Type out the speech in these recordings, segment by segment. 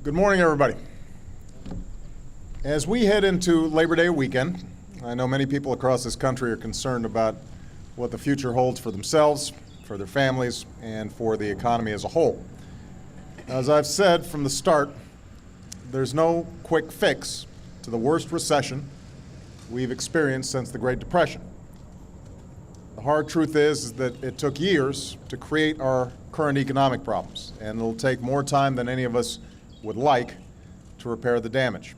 Good morning, everybody. As we head into Labor Day weekend, I know many people across this country are concerned about what the future holds for themselves, for their families, and for the economy as a whole. As I've said from the start, there's no quick fix to the worst recession we've experienced since the Great Depression. The hard truth is that it took years to create our current economic problems, and it'll take more time than any of us would like to repair the damage.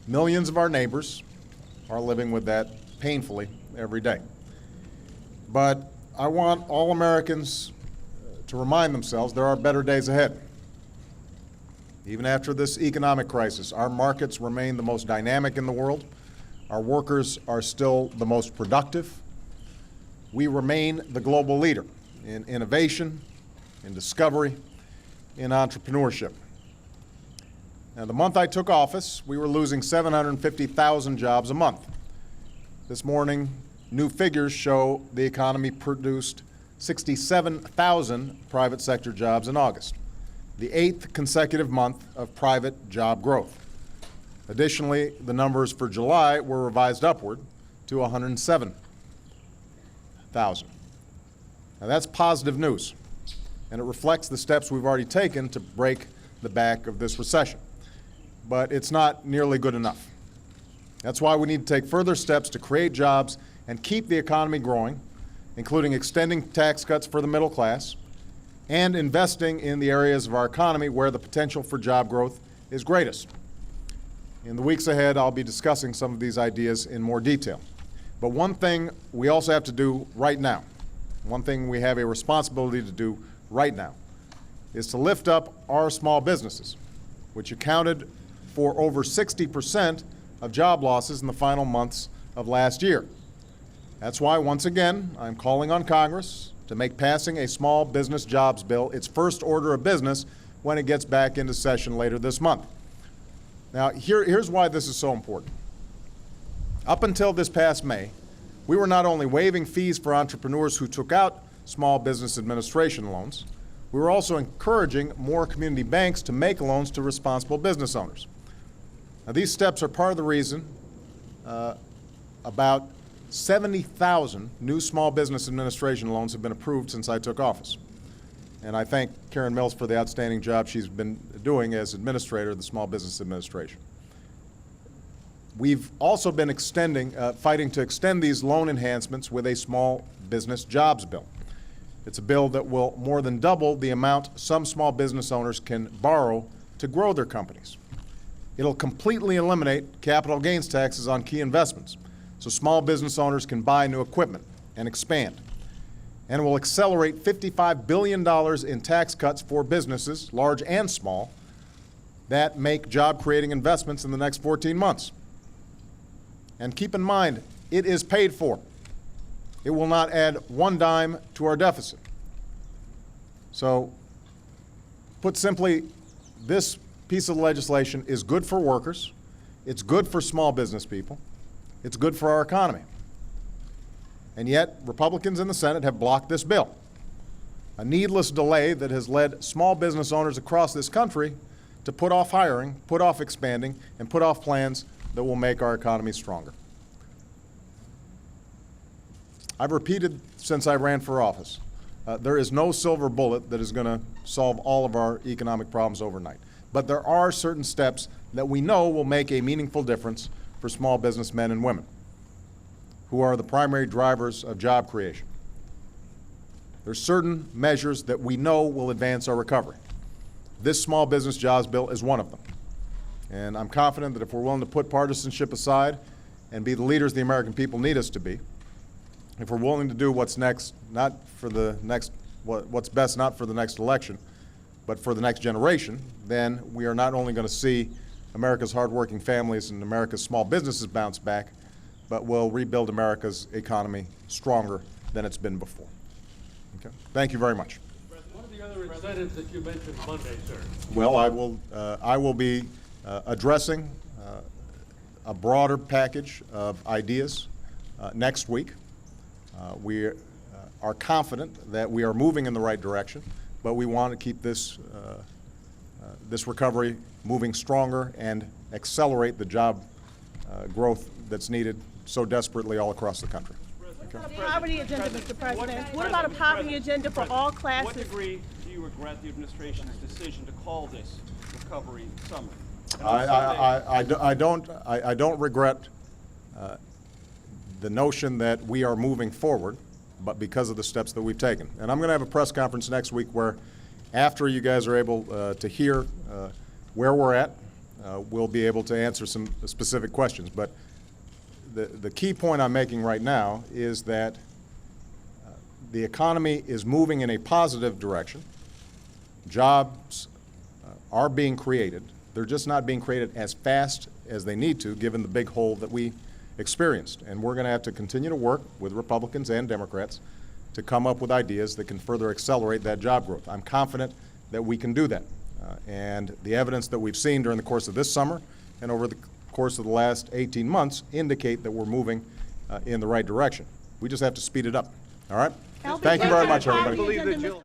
Millions of our neighbors are living with that painfully every day. But I want all Americans to remind themselves there are better days ahead. Even after this economic crisis, our markets remain the most dynamic in the world. Our workers are still the most productive. We remain the global leader in innovation, in discovery, in entrepreneurship. Now, the month I took office, we were losing 750,000 jobs a month. This morning, new figures show the economy produced 67,000 private sector jobs in August, the 8th consecutive month of private job growth. Additionally, the numbers for July were revised upward to 107,000. Now, that's positive news, and it reflects the steps we've already taken to break the back of this recession. But it's not nearly good enough. That's why we need to take further steps to create jobs and keep the economy growing, including extending tax cuts for the middle class and investing in the areas of our economy where the potential for job growth is greatest. In the weeks ahead, I'll be discussing some of these ideas in more detail. But one thing we also have to do right now, one thing we have a responsibility to do right now, is to lift up our small businesses, which accounted for over 60% of job losses in the final months of last year. That's why, once again, I'm calling on Congress to make passing a small business jobs bill its first order of business when it gets back into session later this month. Now, here's why this is so important. Up until this past May, we were not only waiving fees for entrepreneurs who took out small business administration loans, we were also encouraging more community banks to make loans to responsible business owners. Now, these steps are part of the reason about 70,000 new small business administration loans have been approved since I took office. And I thank Karen Mills for the outstanding job she's been doing as administrator of the Small Business Administration. We've also been fighting to extend these loan enhancements with a small business jobs bill. It's a bill that will more than double the amount some small business owners can borrow to grow their companies. It'll completely eliminate capital gains taxes on key investments, so small business owners can buy new equipment and expand. And it will accelerate $55 billion in tax cuts for businesses, large and small, that make job-creating investments in the next 14 months. And keep in mind, it is paid for. It will not add one dime to our deficit. So, put simply, this piece of legislation is good for workers, it's good for small business people, it's good for our economy. And yet, Republicans in the Senate have blocked this bill, a needless delay that has led small business owners across this country to put off hiring, put off expanding, and put off plans that will make our economy stronger. I've repeated since I ran for office, there is no silver bullet that is going to solve all of our economic problems overnight. But there are certain steps that we know will make a meaningful difference for small business men and women, who are the primary drivers of job creation. There's certain measures that we know will advance our recovery. This small business jobs bill is one of them. And I'm confident that if we're willing to put partisanship aside and be the leaders the American people need us to be, if we're willing to do what's best not for the next election, but for the next generation, then we are not only going to see America's hardworking families and America's small businesses bounce back, but we'll rebuild America's economy stronger than it's been before. Okay. Thank you very much. What are the other incentives that you mentioned Monday, sir? Well, I will be addressing a broader package of ideas next week. We are confident that we are moving in the right direction, but we want to keep this this recovery moving stronger and accelerate the job growth that's needed so desperately all across the country. A poverty agenda, Mr. President. What about a poverty agenda for all To what classes? degree do you regret the administration's decision to call this Recovery Summit? And on Sunday- I don't regret the notion that we are moving forward, but because of the steps that we've taken. And I'm going to have a press conference next week where, after you guys are able to hear where we're at, we'll be able to answer some specific questions. But the key point I'm making right now is that the economy is moving in a positive direction. Jobs are being created. They're just not being created as fast as they need to, given the big hole that we experienced. And we're going to have to continue to work with Republicans and Democrats to come up with ideas that can further accelerate that job growth. I'm confident that we can do that. And the evidence that we've seen during the course of this summer and over the course of the last 18 months indicate that we're moving in the right direction. We just have to speed it up. All right? Thank you very much, everybody. Poverty agenda, Mr.